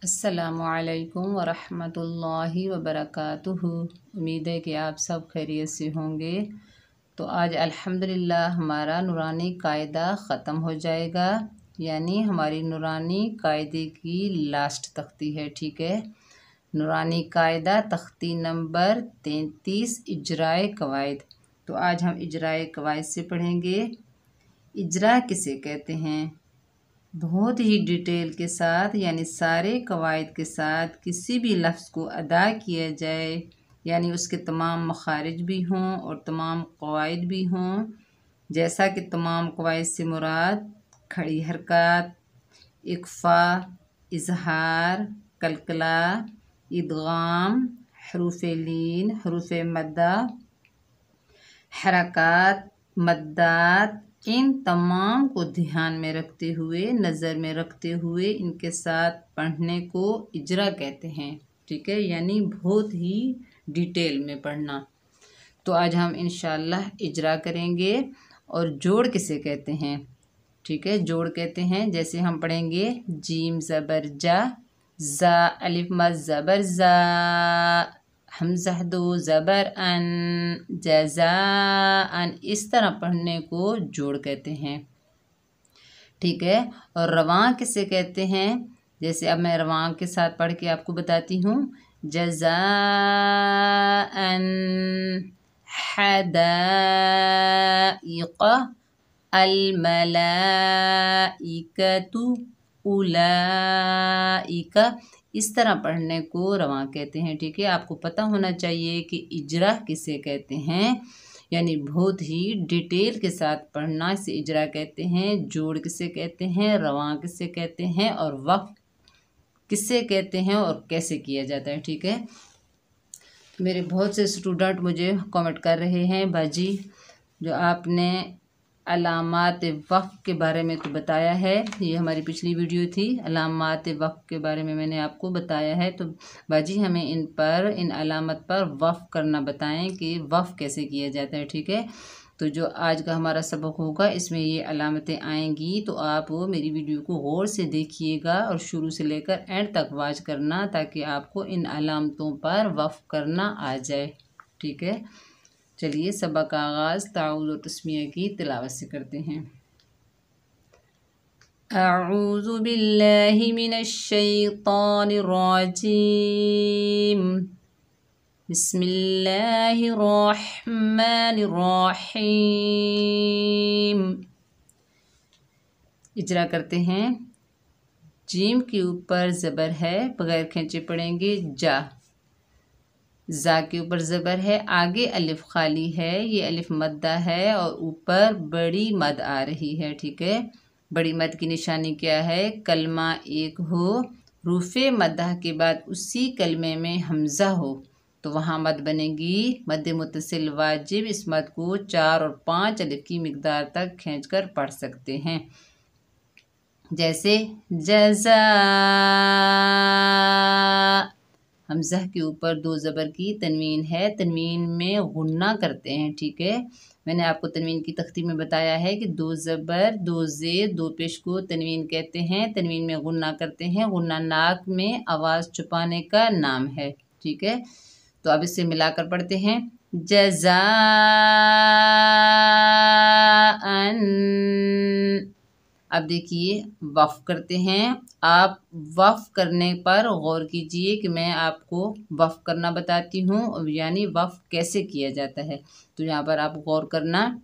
अस्सलामुअलैकुम वरहमतुल्लाहि वबरकातुहू। उम्मीद है कि आप सब खैरियत से होंगे। तो आज अल्हम्दुलिल्लाह हमारा नूरानी कायदा ख़त्म हो जाएगा, यानी हमारी नूरानी कायदे की लास्ट तख्ती है। ठीक है, नूरानी कायदा तख्ती नंबर 33 इजराए कवायद। तो आज हम इजराए कवायद से पढ़ेंगे। इजरा किसे कहते हैं? बहुत ही डिटेल के साथ, यानी सारे कवायद के साथ किसी भी लफ्ज़ को अदा किया जाए, यानी उसके तमाम मखारिज भी हों और तमाम कवायद भी हों। जैसा कि तमाम कवायद से मुराद खड़ी हरकत, इक्फ़ा, इजहार, कलकला, इदगाम, हरूफ लीन, हरूफ मद्दा, हरकत, मद्दात, इन तमाम को ध्यान में रखते हुए, नज़र में रखते हुए इनके साथ पढ़ने को इजरा कहते हैं। ठीक है, यानी बहुत ही डिटेल में पढ़ना। तो आज हम इंशाअल्लाह इजरा करेंगे। और जोड़ किसे कहते हैं? ठीक है, जोड़ कहते हैं, जैसे हम पढ़ेंगे जीम ज़बर जा अलिफ मद ज़बर जा, हमज़ा दो ज़बर अन, जज़ाअन। इस तरह पढ़ने को जोड़ कहते हैं। ठीक है, और रवां किसे कहते हैं? जैसे अब मैं रवां के साथ पढ़ के आपको बताती हूँ। जज़ाअन हदाइक़ अलमलाइकतु उलाइक। इस तरह पढ़ने को रवां कहते हैं। ठीक है, आपको पता होना चाहिए कि इजरा किसे कहते हैं, यानी बहुत ही डिटेल के साथ पढ़ना से इजरा कहते हैं। जोड़ किसे कहते हैं, रवां किसे कहते हैं, और वक्फ किसे कहते हैं और कैसे किया जाता है। ठीक है, मेरे बहुत से स्टूडेंट मुझे कमेंट कर रहे हैं, बाजी जो आपने अलामात वक्फ के बारे में तो बताया है, ये हमारी पिछली वीडियो थी, अलामात वक्फ के बारे में मैंने आपको बताया है। तो बाजी हमें इन अलामत पर वक्फ करना बताएं कि वक्फ कैसे किया जाता है। ठीक है, तो जो आज का हमारा सबक होगा इसमें ये अलामतें आएंगी, तो आप वो मेरी वीडियो को गौर से देखिएगा और शुरू से लेकर एंड तक वॉच करना, ताकि आपको इन अलामतों पर वक्फ करना आ जाए। ठीक है, चलिए सबक का आगाज़ ताऊज़ और तस्मीया की तिलावत से करते हैं। अऊज़ु बिल्लाहि मिनश शैतानिर रजीम, बिस्मिल्लाहिर रहमानिर रहीम। इजरा करते हैं। जीम के ऊपर ज़बर है, बगैर खींचे पढ़ेंगे जा के ऊपर ज़बर है, आगे अलिफ खाली है, ये अलिफ मद्दा है और ऊपर बड़ी मद आ रही है। ठीक है, बड़ी मद की निशानी क्या है? कलमा एक हो, रूफ़े मद्दा के बाद उसी कलमे में हमज़ा हो तो वहाँ मद बनेगी मद मुत्तसिल वाजिब। इस मद को 4 और 5 अलिफ की मिकदार तक खींचकर पढ़ सकते हैं। जैसे जज़ा, हमज़ा के ऊपर 2 ज़बर की तनवीन है, तनवीन में गुन्ना करते हैं। ठीक है, मैंने आपको तनवीन की तख्ती में बताया है कि 2 ज़बर 2 ज़ेर 2 पेश को तनवीन कहते हैं। तनवीन में गुन्ना करते हैं, गुन्ना नाक में आवाज़ छुपाने का नाम है। ठीक है, तो अब इसे मिलाकर पढ़ते हैं। जज़ाअन। अब देखिए वफ़ करते हैं। आप वफ़ करने पर गौर कीजिए कि मैं आपको वफ़ करना बताती हूँ, यानी वफ़ कैसे किया जाता है। तो यहाँ पर आप गौर करना।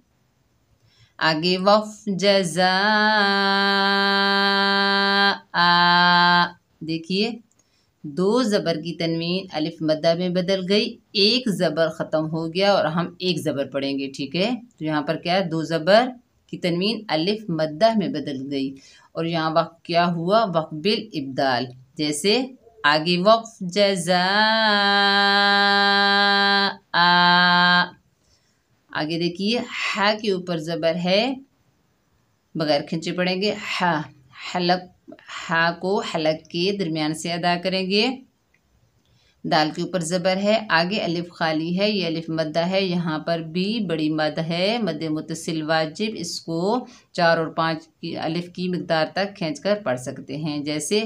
आगे वफ़ जज़ा आ, देखिए 2 ज़बर की तनवीन अलिफ मद्दा में बदल गई, एक ज़बर ख़त्म हो गया और हम एक ज़बर पढ़ेंगे। ठीक है, तो यहाँ पर क्या है? 2 ज़बर की तनवीन अलिफ मद्दा में बदल गई और यहाँ वक़्फ क्या हुआ? वक़्फ बिल इब्दाल। जैसे आगे वक़्फ जज़ा आ, आगे देखिए हा के ऊपर ज़बर है, बगैर खींचे पढ़ेंगे हा, हलक, हा को हलक के दरमियान से अदा करेंगे। दाल के ऊपर ज़बर है, आगे अलिफ खाली है, ये अलिफ मद्दा है, यहाँ पर भी बड़ी मद है, मद मुत्तसिल वाजिब। इसको 4 और 5 की अलिफ की मिकदार तक खींचकर पढ़ सकते हैं। जैसे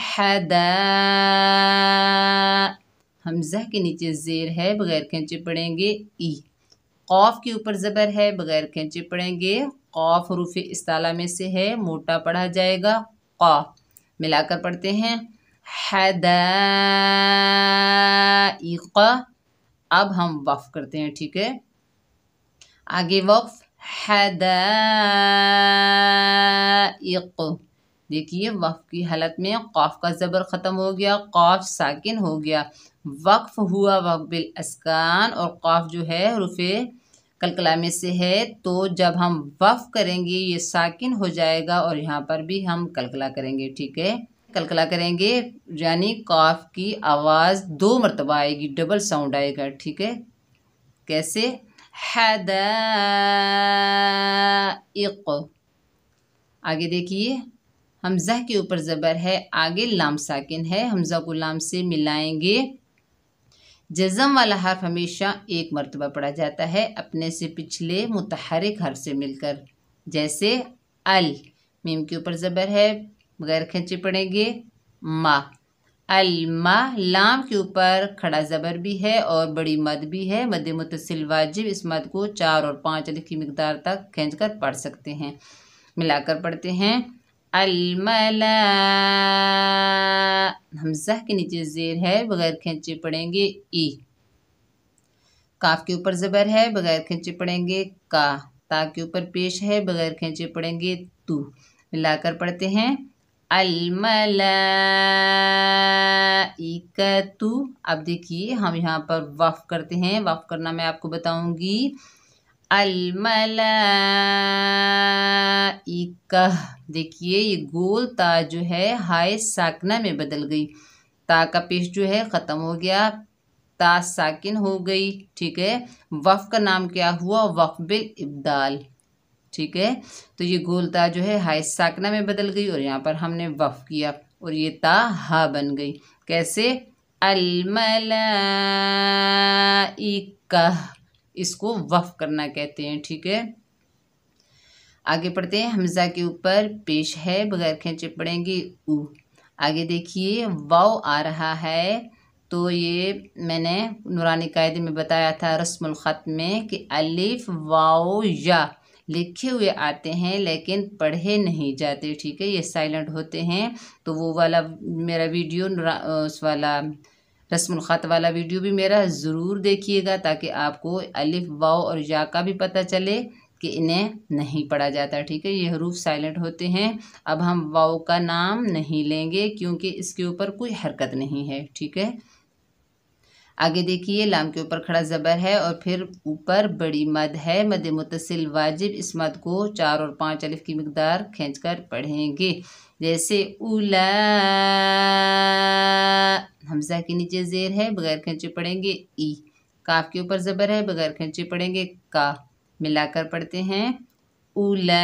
हदा, हमज़ा के नीचे ज़ेर है, बगैर खींचे पढ़ेंगे ई। क़ाफ के ऊपर ज़बर है, बगैर खींचे पढ़ेंगे क़ाफ हुरूफ इस्ताला में से है, मोटा पढ़ा जाएगा क़ा। मिलाकर पढ़ते हैं हदाइक़। अब हम वक़्फ़ करते हैं, ठीक है। आगे वक़्फ़ हदाइक़। देखिए वक़्फ़ की हालत में क़ाफ का ज़बर ख़त्म हो गया, क़ाफ साकिन हो गया, वक़्फ़ हुआ वक़्फ़ बिल अस्कान। और क़ाफ जो है हुरूफ़े कलकला में से है, तो जब हम वक़्फ़ करेंगे ये साकिन हो जाएगा और यहाँ पर भी हम कलकला करेंगे, ठीक है। कलकला करेंगे यानी क़ाफ की आवाज़ 2 मरतबा आएगी, डबल साउंड आएगा, ठीक है। कैसे हदाइक़। आगे देखिए हमज़ा के ऊपर ज़बर है, आगे लाम साकिन है, हमज़ा को लाम से मिलाएंगे। जज़म वाला हर्फ हमेशा 1 मरतबा पढ़ा जाता है अपने से पिछले मुतहर्रिक हर्फ से मिलकर। जैसे अल, मीम के ऊपर ज़बर है, बगैर खींचे पढ़ेंगे मा। अल मा, लाम के ऊपर खड़ा ज़बर भी है और बड़ी मद भी है, मद मुत्तसिल वाजिब। इस मद को 4 और 5 अलिफ की मिकदार तक खींचकर पढ़ सकते हैं। मिलाकर पढ़ते हैं अलमला, हमज़ा के नीचे ज़ेर है, बगैर खींचे पढ़ेंगे ई। काफ के ऊपर ज़बर है, बगैर खींचे पढ़ेंगे का। ता के ऊपर पेश है, बगैर खींचे पढ़ेंगे तू। मिलाकर पढ़ते हैं अलमलाइकतु। अब देखिए हम यहाँ पर वक़्फ़ करते हैं, वक़्फ़ करना मैं आपको बताऊंगी। अलमलाइका, देखिए ये गोल ता जो है हाय साकना में बदल गई, ता का पेश जो है ख़त्म हो गया, ता साकिन हो गई, ठीक है। वक़्फ़ का नाम क्या हुआ, वक़्फ़ बिल इब्दाल, ठीक है। तो ये गोल ता जो है हाय साकना में बदल गई और यहाँ पर हमने वक़्फ़ किया और ये ता हा बन गई। कैसे अलमलाइका, इसको वक़्फ़ करना कहते हैं, ठीक है। आगे पढ़ते हैं हमज़ा के ऊपर पेश है, बगैर खींचे पढ़ेंगे ऊ। आगे देखिए वाव आ रहा है, तो ये मैंने नूरानी कायदे में बताया था रस्मुल ख़त में कि अलिफ वाव या लिखे हुए आते हैं लेकिन पढ़े नहीं जाते, ठीक है। ये साइलेंट होते हैं। तो वो वाला मेरा वीडियो उस वाला रस्मुल ख़त वाला वीडियो भी मेरा ज़रूर देखिएगा, ताकि आपको अलिफ वाव और या का भी पता चले कि इन्हें नहीं पढ़ा जाता, ठीक है। ये हरूफ साइलेंट होते हैं। अब हम वाव का नाम नहीं लेंगे क्योंकि इसके ऊपर कोई हरकत नहीं है, ठीक है। आगे देखिए लाम के ऊपर खड़ा ज़बर है और फिर ऊपर बड़ी मद है, मद मुत्तसिल वाजिब। इस मद को 4 और 5 अलिफ की मिकदार खींचकर पढ़ेंगे। जैसे उला, हमज़ा के नीचे ज़ेर है, बगैर खींचे पढ़ेंगे ई। काफ के ऊपर ज़बर है, बगैर खींचे पढ़ेंगे का। मिलाकर पढ़ते हैं उलाइका।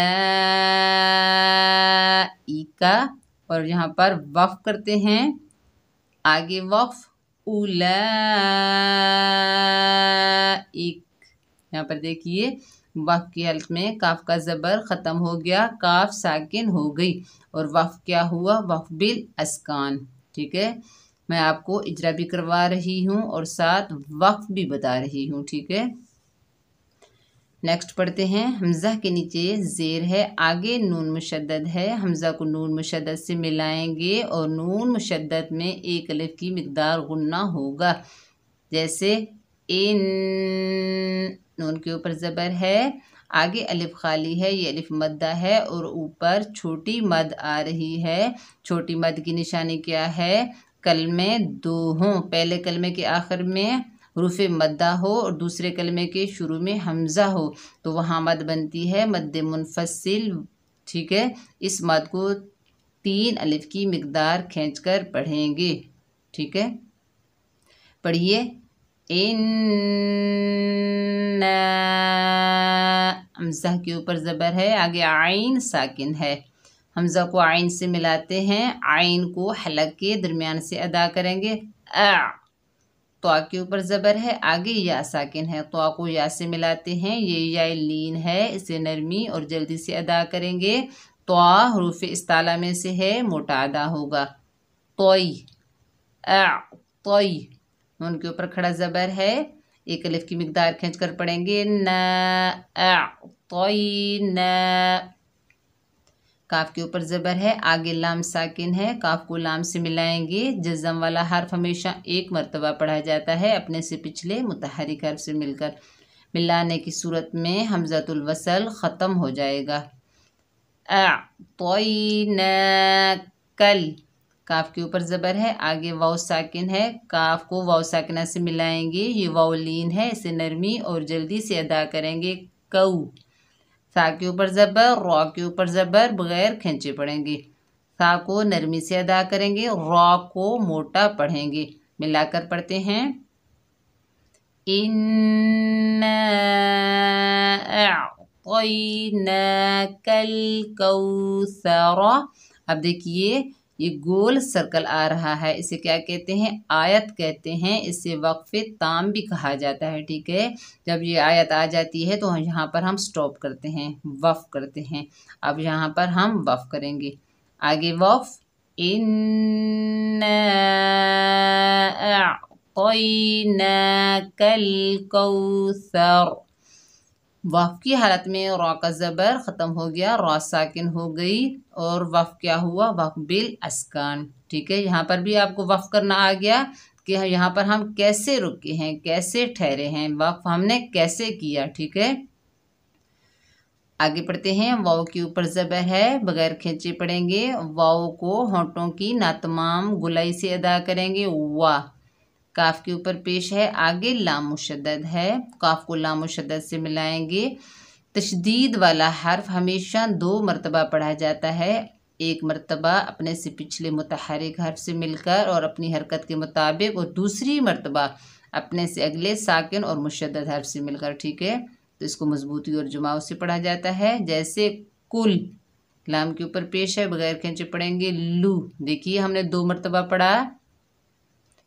और यहाँ पर वक़्फ़ करते हैं, आगे वक़्फ़ उलाइक। यहाँ पर देखिए वक़्फ़ की हालत में काफ का ज़बर ख़त्म हो गया, काफ साकिन हो गई और वक़्फ़ क्या हुआ, वक़्फ़ बिल अस्कान, ठीक है। मैं आपको इजरा भी करवा रही हूँ और साथ वक़्फ़ भी बता रही हूँ, ठीक है। नेक्स्ट पढ़ते हैं हमज़ा के नीचे ज़ेर है, आगे नून मुशद्दद है, हमज़ा को नून मुशद्दद से मिलाएंगे और नून मुशद्दद में 1 अलिफ की मिकदार गुन्ना होगा। जैसे इन, नून के ऊपर ज़बर है, आगे अलिफ खाली है, ये अलिफ मद्दा है और ऊपर छोटी मद आ रही है। छोटी मद की निशानी क्या है, कलमे 2 हों, पहले कलमे के आखिर में हुरूफ मद्दा हो और दूसरे कलमे के शुरू में हमज़ा हो, तो वहाँ मद बनती है मद मुनफसिल, ठीक है। इस मद को 3 अलिफ की मिकदार खींचकर पढ़ेंगे, ठीक है। पढ़िए इन्ना, हमज़ा के ऊपर ज़बर है, आगे आइन साकिन है, हमज़ा को आइन से मिलाते हैं, आइन को हलक के दरमियान से अदा करेंगे आ। तो के ऊपर ज़बर है, आगे या साकिन है, तो को या से मिलाते हैं, ये या लीन है, इसे नरमी और जल्दी से अदा करेंगे। तो हरूफ इस्ताला में से है, मोटा अदा होगा। तोई तोई, नून के ऊपर खड़ा ज़बर है, एक अलिफ की मिकदार खींच कर पढ़ेंगे, न तोई न। काफ के ऊपर ज़बर है, आगे लाम साकिन है, काफ को लाम से मिलाएंगे। जज़म वाला हर्फ हमेशा एक मरतबा पढ़ा जाता है अपने से पिछले मुतहरिक हर्फ से मिलकर। मिलाने की सूरत में हमज़तुल वसल ख़त्म हो जाएगा। कल, काफ के ऊपर ज़बर है, आगे वाव साकिन है, काफ को वाव साकिना से मिलाएंगे। ये वाव लीन है, इसे नरमी और जल्दी से अदा करेंगे। कऊ, सा के ऊपर ज़बर, रॉ के ऊपर ज़बर बगैर खींचे पढ़ेंगे। सा को नरमी से अदा करेंगे, रॉ को मोटा पढ़ेंगे। मिलाकर पढ़ते हैं, इन्ना अअतयनाकल कौसर। अब देखिए ये गोल सर्कल आ रहा है, इसे क्या कहते हैं? आयत कहते हैं। इसे वक्फ़े ताम भी कहा जाता है। ठीक है, जब ये आयत आ जाती है तो यहाँ पर हम स्टॉप करते हैं, वफ़ करते हैं। अब यहाँ पर हम वफ़ करेंगे, आगे वफ़, इन्ना अअतयनाकल कौसर। वफ़ की हालत में रॉ का ज़बर ख़त्म हो गया, रॉ साकिन हो गई और वफ़ क्या हुआ? वफ़ बिल अस्कान। ठीक है, यहाँ पर भी आपको वफ़ करना आ गया कि यहाँ पर हम कैसे रुके हैं, कैसे ठहरे हैं, वफ़ हमने कैसे किया। ठीक है, आगे पढ़ते हैं। वाव के ऊपर ज़बर है, बगैर खींचे पढ़ेंगे। वाव को होंठों की नातमाम गुलाई से अदा करेंगे। वाह, काफ के ऊपर पेश है, आगे लाम मुशद्दद है, काफ को लाम मुशद्दद से मिलाएंगे। तशदीद वाला हर्फ हमेशा 2 मरतबा पढ़ा जाता है, एक मरतबा अपने से पिछले मुतहरिक हर्फ से मिलकर और अपनी हरकत के मुताबिक, और दूसरी मरतबा अपने से अगले साकिन और मुशद्दद हर्फ से मिलकर। ठीक है, तो इसको मजबूती और जुमाव से पढ़ा जाता है। जैसे कुल, लाम के ऊपर पेश है, बगैर खींचे पढ़ेंगे। लू, देखिए हमने 2 मरतबा पढ़ा।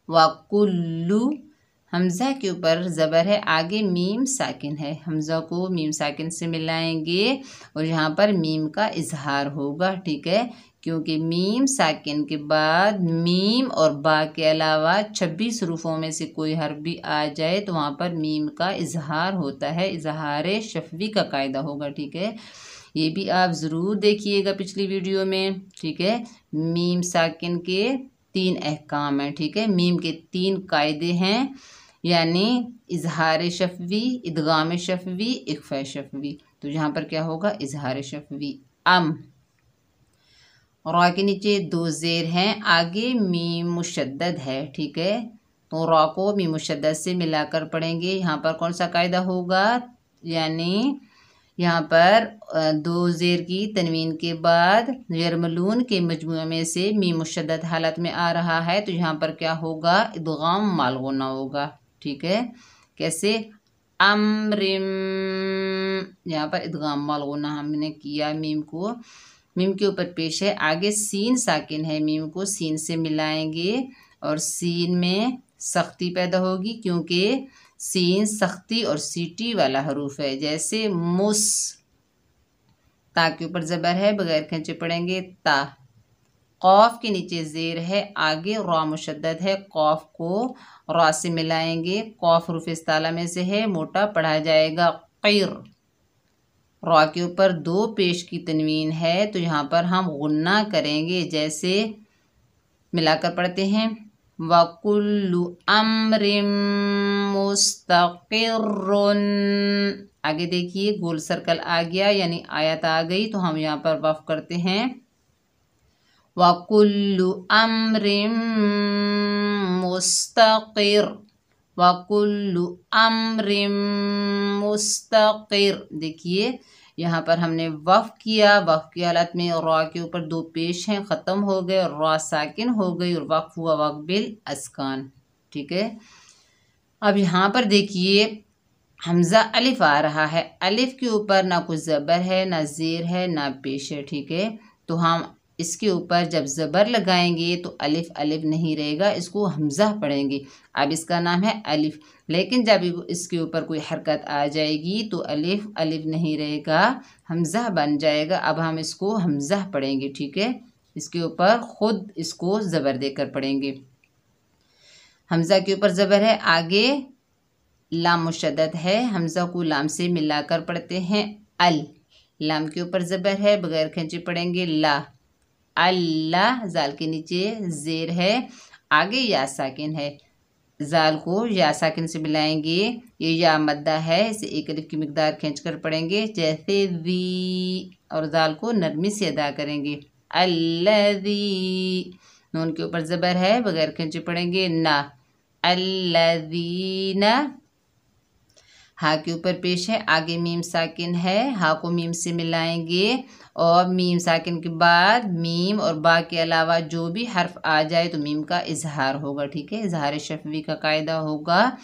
वाकुल्लू, हमज़ा के ऊपर ज़बर है, आगे मीम साकिन है, हमज़ा को मीम साकिन से मिलाएंगे और यहाँ पर मीम का इजहार होगा। ठीक है, क्योंकि मीम साकिन के बाद मीम और बा के अलावा 26 हरूफों में से कोई हर्फ भी आ जाए तो वहाँ पर मीम का इजहार होता है, इजहार शफ़वी का कायदा होगा। ठीक है, ये भी आप ज़रूर देखिएगा पिछली वीडियो में। ठीक है, मीम साकिन के 3 अहकाम हैं। ठीक है, मीम के 3 कायदे हैं, यानी इजहार शफ़वी, इदगाम शफ़वी, इख्फ़ा शफ़वी। तो यहाँ पर क्या होगा? इजहार शफ़वी। रॉ के नीचे 2 ज़ेर हैं, आगे मीम मुशद्दद है। ठीक है, तो रॉ को मीम मुशद्दद से मिलाकर पढ़ेंगे। यहाँ पर कौन सा कायदा होगा? यानी यहाँ पर 2 ज़ेर की तनवीन के बाद यरमलून के मजमूए में से मीम मुशद्दद हालत में आ रहा है, तो यहाँ पर क्या होगा? इदगाम माल गुन्ना होगा। ठीक है, कैसे? अमरिम, यहाँ पर इदगाम माल गुन्ना हमने किया। मीम को, मीम के ऊपर पेश है, आगे सीन साकिन है, मीम को सीन से मिलाएंगे और सीन में सख्ती पैदा होगी, क्योंकि सीन सख्ती और सीटी वाला हरूफ है। जैसे मुस, ता के ऊपर ज़बर है, बगैर खींचे पढ़ेंगे ता। कौफ के नीचे ज़ेर है, आगे रॉ मुशद्दद है, कौफ को रॉ से मिलाएंगे। कौफ हरूफ इस्ताला में से है, मोटा पढ़ा जाएगा। क़ैर, रॉ के ऊपर 2 पेश की तनवीन है, तो यहाँ पर हम गुन्ना करेंगे। जैसे मिलाकर पढ़ते हैं, वकुल्लु अम्रिम मुस्तक़िर्रुन। आगे देखिए गोल सर्कल आ गया, यानी आयत आ गई, तो हम यहाँ पर वफ़ करते हैं। वकुल्लु अम्रिम मुस्तक़िर, वकुल्लु अम्रिम मुस्तक़िर। देखिए यहाँ पर हमने वफ़ किया, वफ़ की हालत में रॉ के ऊपर 2 पेश हैं, ख़त्म हो गए, रॉ साकिन हो गई और वक़्फ़ हुआ वक़्फ़ बिल अस्कान। ठीक है, अब यहाँ पर देखिए हमज़ा अलिफ आ रहा है, अलिफ के ऊपर ना कुछ ज़बर है, ना ज़ेर है, ना पेश है। ठीक है, तो हम इसके ऊपर जब ज़बर लगाएंगे तो अलिफ अलिफ नहीं रहेगा, इसको हमज़ा पढ़ेंगे। अब इसका नाम है अलिफ, लेकिन जब इसके ऊपर कोई हरकत आ जाएगी तो अलिफ अलिफ नहीं रहेगा, हमज़ा बन जाएगा। अब हम इसको हमज़ा पढ़ेंगे, ठीक है। इसके ऊपर खुद इसको ज़बर देकर पढ़ेंगे। हमज़ा के ऊपर ज़बर है, आगे लाम मुशद्दद है, हमज़ा को लाम से मिलाकर पढ़ते हैं अल। लाम के ऊपर ज़बर है, बगैर खींचे पढ़ेंगे ला, अल्लाह। जाल के नीचे ज़ेर है, आगे या साकिन है, जाल को या साकिन से मिलाएंगे। ये या मद्दा है, इसे एक अलिफ की मिकदार खींच कर पढ़ेंगे, जैसे वी, और जाल को नरमी से अदा करेंगे अल्लज़ी। नून के ऊपर ज़बर है, बगैर खींचे पढ़ेंगे ना, अल्लज़ीना। हा के ऊपर पेश है, आगे मीम साकिन है, हा को मीम से मिलाएंगे और मीम साकिन के बाद मीम और बा के अलावा जो भी हर्फ आ जाए तो मीम का इजहार होगा, ठीक है। इजहार शफवी का कायदा होगा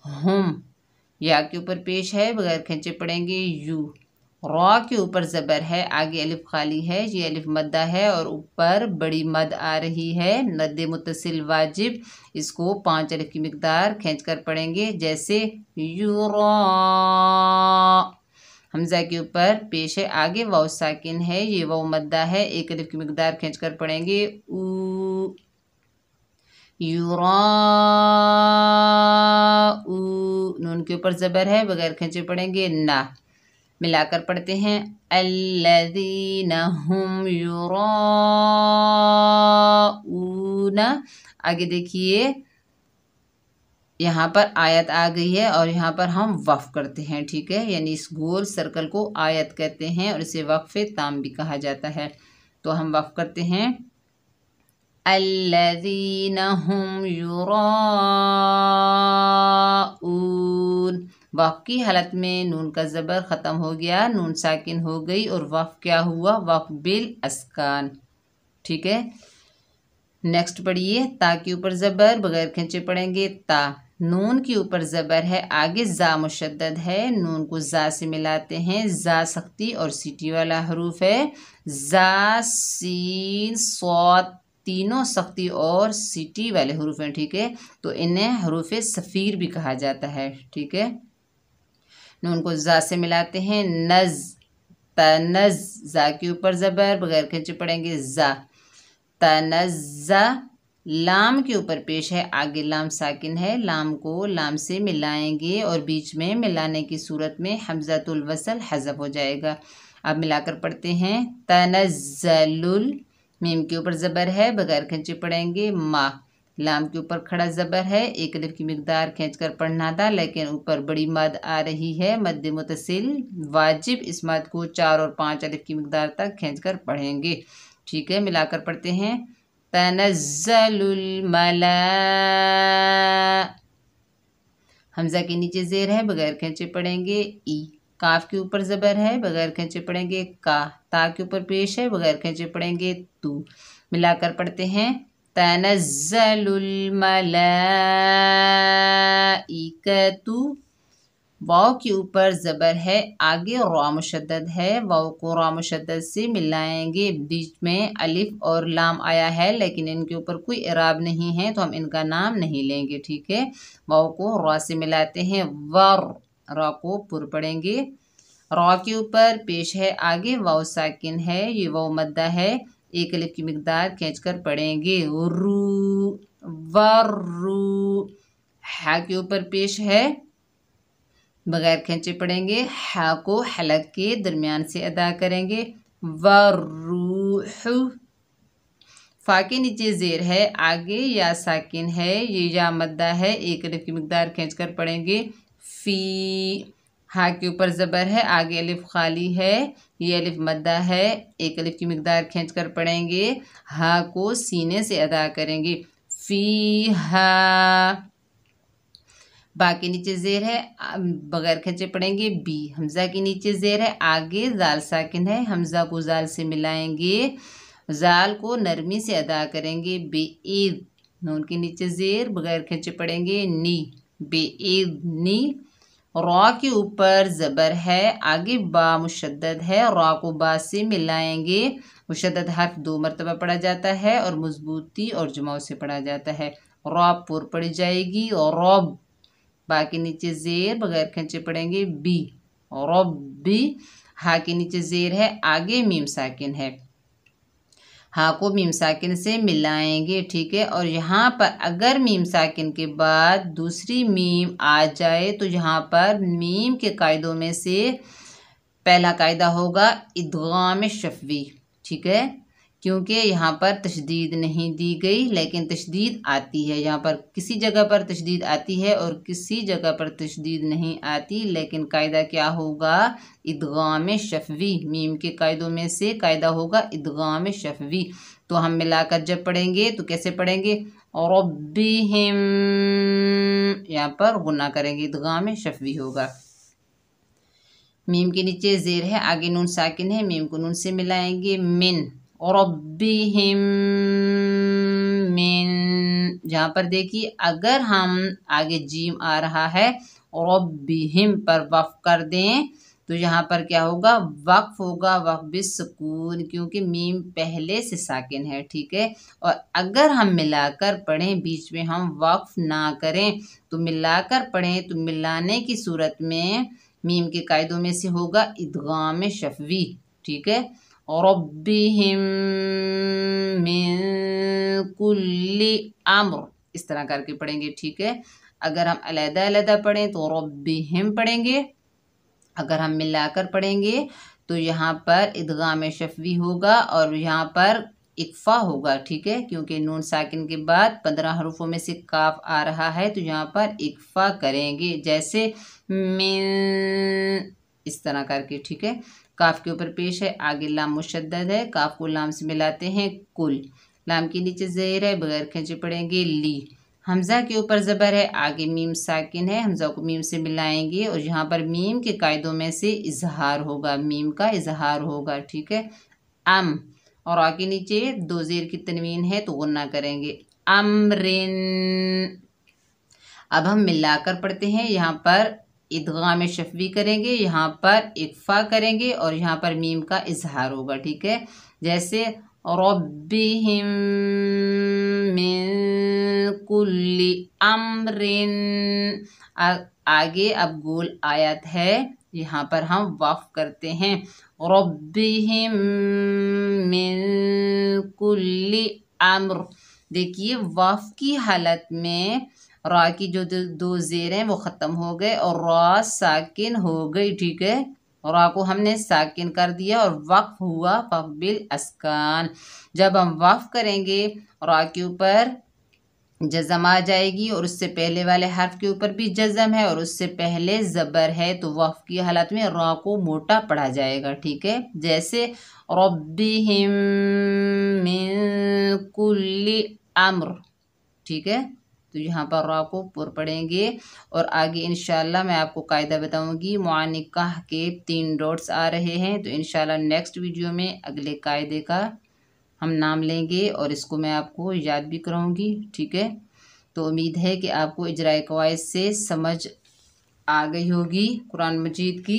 हम। या के ऊपर पेश है, बगैर खींचे पढ़ेंगे यू। रॉ के ऊपर ज़बर है, आगे अलिफ खाली है, ये अलिफ मद्दा है और ऊपर बड़ी मद आ रही है, मद मुत्तसिल वाजिब। इसको 5 अलिफ की मिकदार खींच कर पढ़ेंगे, जैसे यूरा। हमज़ा के ऊपर पेश है, आगे वाव साकिन है, ये वाव मद्दा है, एक अलिफ की मिकदार खींच कर पढ़ेंगे ऊ, यूरा ऊ। नून के ऊपर ज़बर है, बगैर खींचे पढ़ेंगे ना, मिलाकर पढ़ते हैं अल्लज़ीना हुम युराऊन। आगे देखिए, यहाँ पर आयत आ गई है और यहाँ पर हम वक्फ करते हैं, ठीक है। यानी इस गोल सर्कल को आयत कहते हैं और इसे वक्फ़े ताम भी कहा जाता है। तो हम वक्फ करते हैं अल्लज़ीना हुम युराऊन। वक़्फ़ की हालत में नून का ज़बर ख़त्म हो गया, नून साकिन हो गई और वक़्फ़ क्या हुआ, वक़्फ़ बिल अस्कान, ठीक है। नेक्स्ट पढ़िए, ता के ऊपर ज़बर, बगैर खींचे पढ़ेंगे ता। नून के ऊपर ज़बर है, आगे जा मुशद्दद है, नून को जा से मिलाते हैं, जा सख्ती और सीटी वाला हरूफ है। जा सीन सौत तीनों सख्ती और सीटी वाले हरूफ हैं, ठीक है। तो इन्हें हरूफ सफ़ीर भी कहा जाता है, ठीक है। नून को जा से मिलाते हैं, नज तनज। जा के ऊपर ज़बर, बगैर खींचे पढ़ेंगे जा, तनज़्ज़ा। लाम के ऊपर पेश है, आगे लाम साकिन है, लाम को लाम से मिलाएंगे और बीच में मिलाने की सूरत में हमज़तुल वसल हज़फ हो जाएगा। अब मिलाकर पढ़ते हैं तनज़्ज़लुल। मीम के ऊपर ज़बर है, बगैर खींचे पढ़ेंगे मा। लाम के ऊपर खड़ा ज़बर है, एक अलिफ की मिकदार खींच कर पढ़ना था, लेकिन ऊपर बड़ी मद आ रही है, मद मुत्तसिल वाजिब। इस मद को 4 और 5 अलिफ की मिकदार तक खींच कर पढ़ेंगे, ठीक है। मिलाकर पढ़ते हैं तनज़्ज़लुल मला। हमज़ा के नीचे ज़ेर है, बगैर खींचे पढ़ेंगे ई। काफ के ऊपर ज़बर है, बगैर खींचे पढ़ेंगे का। ता के ऊपर पेश है, बगैर खींचे पढ़ेंगे तू। मिलाकर पढ़ते हैं तनज़्ज़लुल मलाइकतु। वाव के ऊपर ज़बर है, आगे रा मुशद्दद है, वाव को रा मुशद्दद से मिलाएंगे। बीच में अलिफ और लाम आया है, लेकिन इनके ऊपर कोई इराब नहीं है, तो हम इनका नाम नहीं लेंगे, ठीक है। वाव को रा से मिलाते हैं, वर। रा को पुर पढ़ेंगे। रा के ऊपर पेश है, आगे वाव साकिन है, ये वाव मद्दा है, एक अलिफ की मिकदार खींचकर पढ़ेंगे रू, वर्रू। हा के ऊपर पेश है, बगैर खींचे पढ़ेंगे, हा को हलक के दरमियान से अदा करेंगे वर्रूह। फा के नीचे ज़ेर है, आगे या साकिन है, ये या मद्दा है, एक अलिफ की मिकदार खींचकर पढ़ेंगे फ़ी। हा के ऊपर ज़बर है, आगे अलिफ खाली है, ये अलिफ मद्दा है, एक अलिफ की मिकदार खींचकर पढ़ेंगे, हा को सीने से अदा करेंगे फ़ी हा। बा के नीचे ज़ेर है, बगैर खींचे पढ़ेंगे बी। हमज़ा के नीचे ज़ेर है, आगे जाल साकिन है, हमज़ा को जाल से मिलाएंगे, जाल को नरमी से अदा करेंगे बेईद। नून के नीचे ज़ेर, बगैर खींचे पढ़ेंगे नी, बेईद नी। रा के ऊपर ज़बर है, आगे बा मुशद्दद है, रा को बा से मिलाएंगे, मुशद्दद हर्फ 2 मरतबा पढ़ा जाता है और मजबूती और जमाव से पढ़ा जाता है। रॉब पुर पढ़ी जाएगी और रॉब, बाकी नीचे जेर बगैर खींचे पढ़ेंगे बी, रॉब बी। हा के नीचे जेर है, आगे मीम साकिन है, हा को मीम साकिन से मिलाएंगे, ठीक है। और यहाँ पर अगर मीम साकिन के बाद दूसरी मीम आ जाए तो यहाँ पर मीम के कायदों में से पहला कायदा होगा इदगाम शफवी, ठीक है, क्योंकि यहाँ पर तशदीद नहीं दी गई लेकिन तशदीद आती है। यहाँ पर किसी जगह पर तशदीद आती है और किसी जगह पर तशदीद नहीं आती, लेकिन कायदा क्या होगा, इदगाम शफवी। मीम के कायदों में से कायदा होगा इदगाम शफवी। तो हम मिलाकर जब पढ़ेंगे तो कैसे पढ़ेंगे, रब्बिहिम, यहाँ पर गुन्ना करेंगे, इदगाम शफवी होगा। मीम के नीचे जेर है, आगे नून साकिन है, मीम को नून से मिलाएंगे, मिन, रब्बिहिम मिन। जहाँ पर देखिए अगर हम आगे जीम आ रहा है रब्बिहिम पर वक्फ कर दें तो यहाँ पर क्या होगा, वक्फ होगा, वक्फ बिस्कून, क्योंकि मीम पहले से साकिन है, ठीक है। और अगर हम मिलाकर पढ़ें, बीच में हम वक्फ ना करें, तो मिलाकर पढ़ें तो मिलाने की सूरत में मीम के कायदों में से होगा इदगाम शफवी, ठीक है। रब्बिहिम मिन कुल्ली अम्र, इस तरह करके पढ़ेंगे, ठीक है। अगर हम अलग अलग पढ़ें तो रब्बिहिम पढ़ेंगे, अगर हम मिलाकर पढ़ेंगे तो यहाँ पर इदगाम शफवी होगा और यहाँ पर इक्फा होगा, ठीक है, क्योंकि नून साकिन के बाद 15 हरूफों में से काफ आ रहा है तो यहाँ पर इक्फा करेंगे, जैसे मिन, इस तरह करके, ठीक है। काफ के ऊपर पेश है, आगे लाम मुशद्दद है, काफ को लाम से मिलाते हैं कुल, लाम के नीचे ज़ेर है, बगैर खींचे पढ़ेंगे ली। हमज़ा के ऊपर ज़बर है, आगे मीम साकिन है, हमज़ा को मीम से मिलाएंगे और यहाँ पर मीम के कायदों में से इजहार होगा, मीम का इजहार होगा, ठीक है। अम, और आगे नीचे 2 ज़ेर की तनवीन है तो गुन्ना करेंगे, अमरिन। अब हम मिलाकर पढ़ते हैं, यहाँ पर इदगाम शफवी करेंगे, यहाँ पर इक्फा करेंगे और यहाँ पर मीम का इजहार होगा, ठीक है। जैसे रब्बिहिम मिन कुल्ली अम्रिन, आगे अब गोल आयत है, यहाँ पर हम वक्फ करते हैं, रब्बिहिम मिन कुल्ली अम्र। देखिए वक्फ की हालत में रा की जो 2 ज़ेर हैं वो ख़त्म हो गए और रा साकिन हो गई, ठीक है। रा को हमने साकिन कर दिया और वक्फ हुआ वक्फ बिल अस्कान। जब हम वक्फ करेंगे रा के ऊपर जज़म आ जाएगी और उससे पहले वाले हर्फ के ऊपर भी जज़म है और उससे पहले ज़बर है, तो वक्फ की हालत में रा को मोटा पढ़ा जाएगा, ठीक है। जैसे रब्बिहिम मिन कुल्ली अम्र, ठीक है। तो यहाँ पर रा को पुर पढ़ेंगे और आगे इंशाल्लाह मैं आपको कायदा बताऊंगी। मुआनिकाह के 3 डॉट्स आ रहे हैं, तो इंशाल्लाह नेक्स्ट वीडियो में अगले कायदे का हम नाम लेंगे और इसको मैं आपको याद भी कराऊंगी, ठीक है। तो उम्मीद है कि आपको इजराए कवायद से समझ आ गई होगी कुरान मजीद की,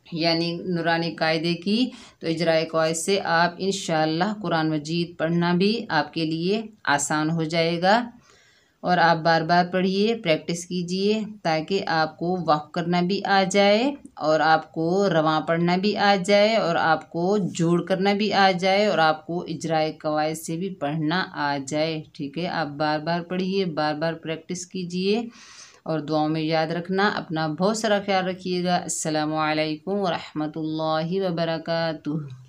यानी नूरानी कायदे की। तो इजराए कवायद से आप इंशाल्लाह कुरान मजीद पढ़ना भी आपके लिए आसान हो जाएगा और आप बार बार पढ़िए, प्रैक्टिस कीजिए ताकि आपको वक्फ करना भी आ जाए और आपको रवां पढ़ना भी आ जाए और आपको जोड़ करना भी आ जाए और आपको इजराए कवायद से भी पढ़ना आ जाए, ठीक है। आप बार बार पढ़िए, बार बार प्रैक्टिस कीजिए और दुआओं में याद रखना। अपना बहुत सारा ख्याल रखिएगा। अस्सलामु अलैकुम व रहमतुल्लाहि व बरकातुहू।